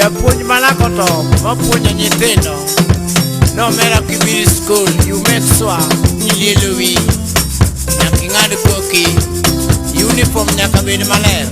Japuonj malakoto mapuonjo nyithindo. No matter kibiri school, you make sure ilielo wi, nyaka ing'ad koki, uniform nyaka bed maler.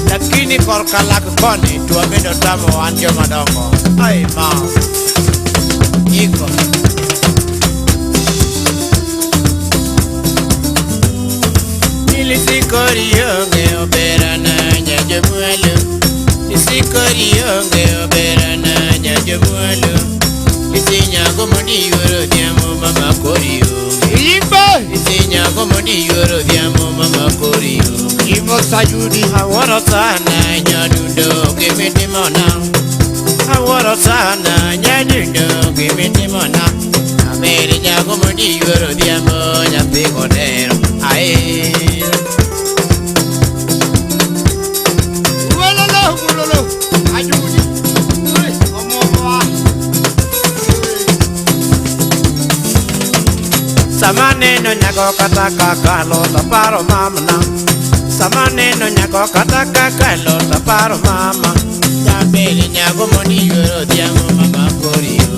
Lakini korka lak koni to wabedo tamo wan joma dongo. Ai ma iko Lizy yonge obera na nyajo mwalo. Lizy yonge obera na nyajo mwalo. Lizy nyago moni yoro diamo mama korio. Lizy nyago moni yoro diamo mama korio. Imo sayudi aworo sana nyadundo kimiti mona. Aworo sana nyadundo kimiti mona. Ameri nyago moni yoro diamo nyathi kodero. Ae Samane no nyako kata kakalo taparo mama na. Samane no nyako kata kakalo taparo mama. Jambeli nyako moni yoro diamo mama korio.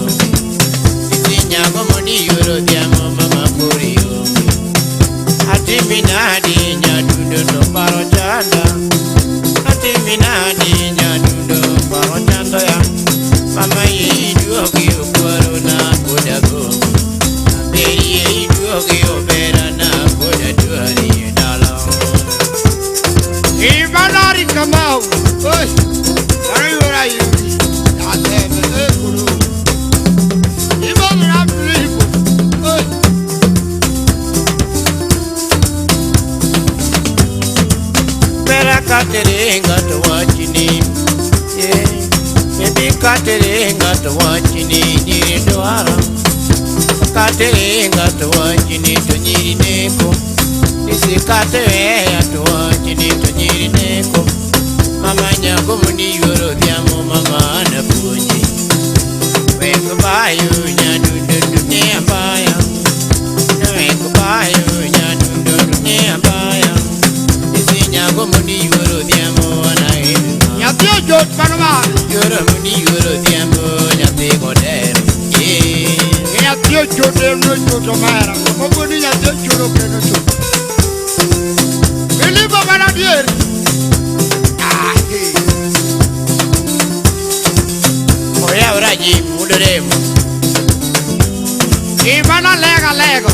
Lizy nyako moni yoro diamo mama korio. Ati minadi nyadundo no paro chanda. Ati minadi nyadundo paro chanda ya. Mama yi duoki ukwaro na kudago. Oge obera na koda tuari dalo. Ibanari kamau. Oi. Dari ora yuki. Ate me kuru. Ibongra blipo. Oi. Pera katerenga to watchini. Yeah. Maybe katerenga to watchini ni doara. Katerenga to watchini to nyiri neko. Lizy katerenga to watchini to nyiri neko. Mama nyako moni yoro diamo mama na puji. Weko bayo nyadundo dunia mbaya. Weko bayo nyadundo dunia mbaya. Lizy nyako moni yoro diamo anaima. Nyatio jod panoma. Yoro moni yoro diamo nyati kodero. Yo chode no chodo mara ko boni ya de choro ke no cho Bili baba na dier Oya uraji mudoremo Imana lega lego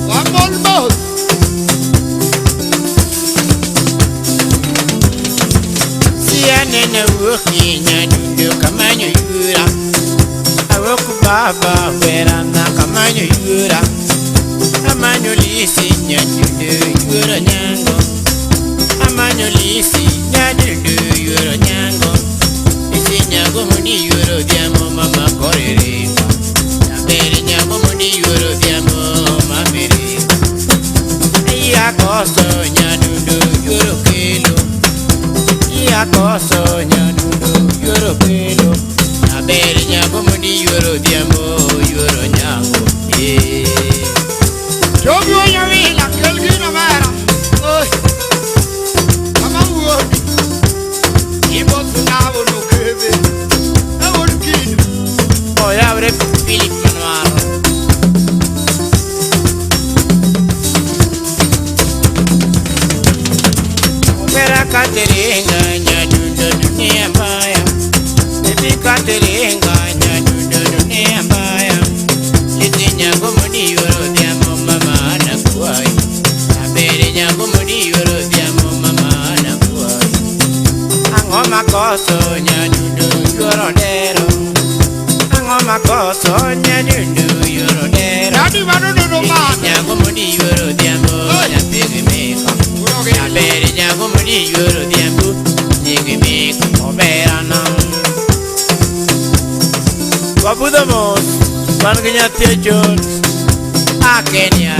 Wamol mos Siane na wuki nyadundo kamanyo yura Awoku baba wera na kamanyo yura. Amanyo Lizy nyadundo yura nyango. Amanyo Lizy nyadundo yura nyango. Lizy nyago moni yura diamo mama korereka. Nabere nyago moni yura diamo mamereka. Iya koso nyadundo yura kelo. Iya koso nyadundo yura kelo. Nabere nyago moni yoro diamo yoro nyago. Jogi onya wila kelgina mara. Oi. Mama Wuod. Ibo tunavo no kebe. Awon kid. Oya abre Philip Manuaro. Opera katerenga nyadundo dunia mbaya. Katerenga nyadundo dunia mbaya. Lizy nyago moni yoro diamo mama na kuai. Nabere nyago moni yoro diamo mama na kuai. Ango makoso nyadundo yoro dero. Ango makoso nyadundo yoro dero. Nadi manundo no ma. Nyago moni yoro diamo nyapege meka. Nabere nyago moni yoro diamo nyege meka. Obera na Wabudamos, Marganya Tejon, Kenya.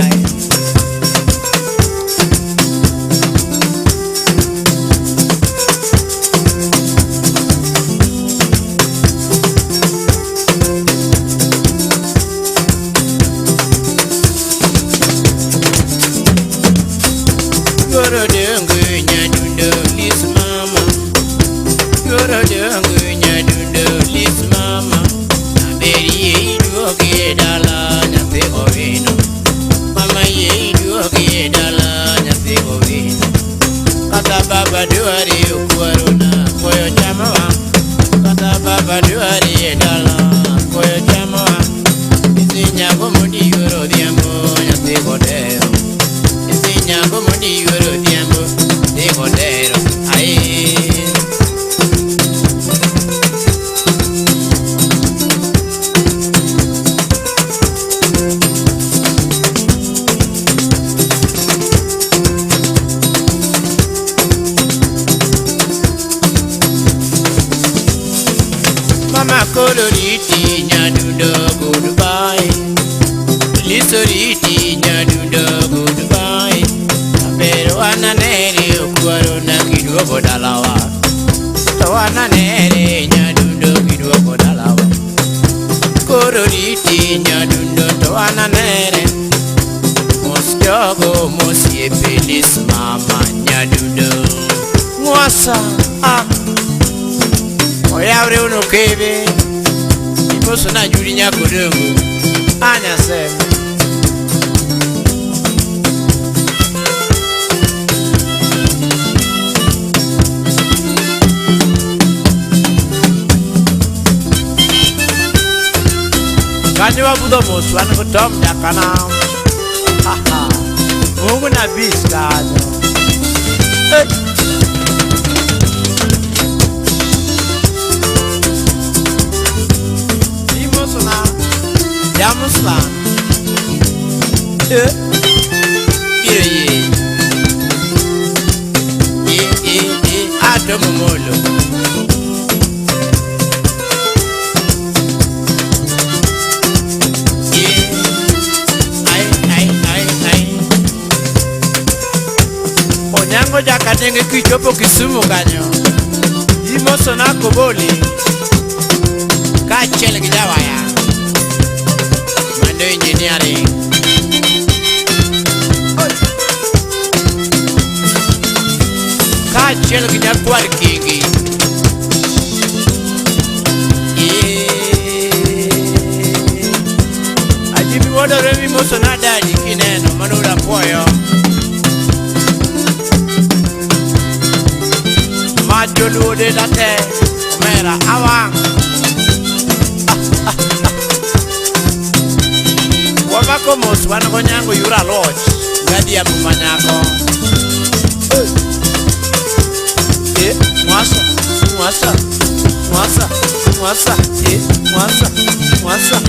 Goro dengue nyadundo Lizy mama. Yuoro dongo nyadundo lis mama. Naberi iduogi dala nyathi owino. Mama ye iduogi dala nyathi owino. Kata baba duari ukwaro na koyo chamawa. Kata baba duari dala koyo chamawa. Nyago mudi yuoro diambo nyathi godero. Nyago mudi yuoro diambo nyathi godero. Mama koloriti nyadundo goodbye. Lisoriti nyadundo goodbye. Pero ananere ukwaro na kiduogo dalawa. To ananere nyadundo kiduogo dalawa. Kororiti nyadundo to ananere. Mosjogo mosiepe lis mama nyadundo. Mwasa Oyabre uno kebe. Imoso na juri nyakodongo. Anya sem. Kanyo budo mosu anu kutom dakana. Haha. Mungu na biska ajo. Jamuslan. Atomo molo. Onyango jakatenge kichopo Kisumu kanyo. Imoso na koboli. Kachele kijawaya. Engineering. Kachelo kina kwarkingi. Ajibi wodo remi moso na dadi kineno manura poyo. Majolu de late mera awang. Wabako mos wana konyango yura lodge gadi ya mumanyako. Mwasa mwasa mwasa mwasa mwasa mwasa.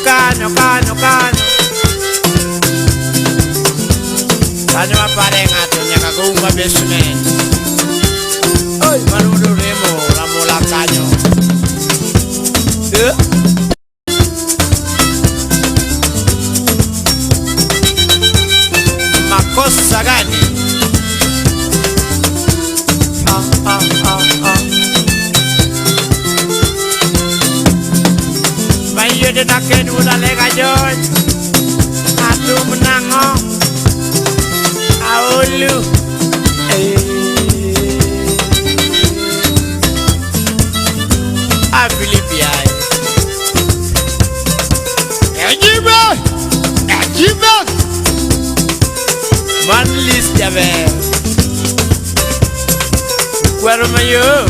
Kanyo Kanyo apare ngato nyaka goumba basement. Oi manudo remo ramola kanyo. Makosa gani? Bayo de naken uda lega joy. Atu menango. Aulu. Filipia. Ejiba. Man list jabe. Kuaro mayo.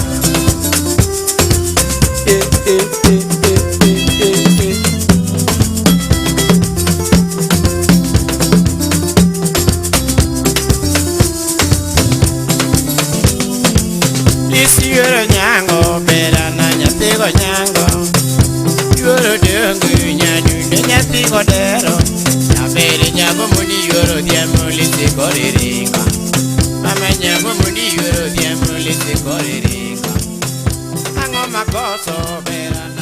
Lizy yoro nyango bera na nyathi go nyango. Yuoro dongo nyadundo nyathi godero. Nyabere nyago muni yuoro diamo Lizy korereka. Mama nyago muni yuoro diamo Lizy korereka. Ango makoso bera na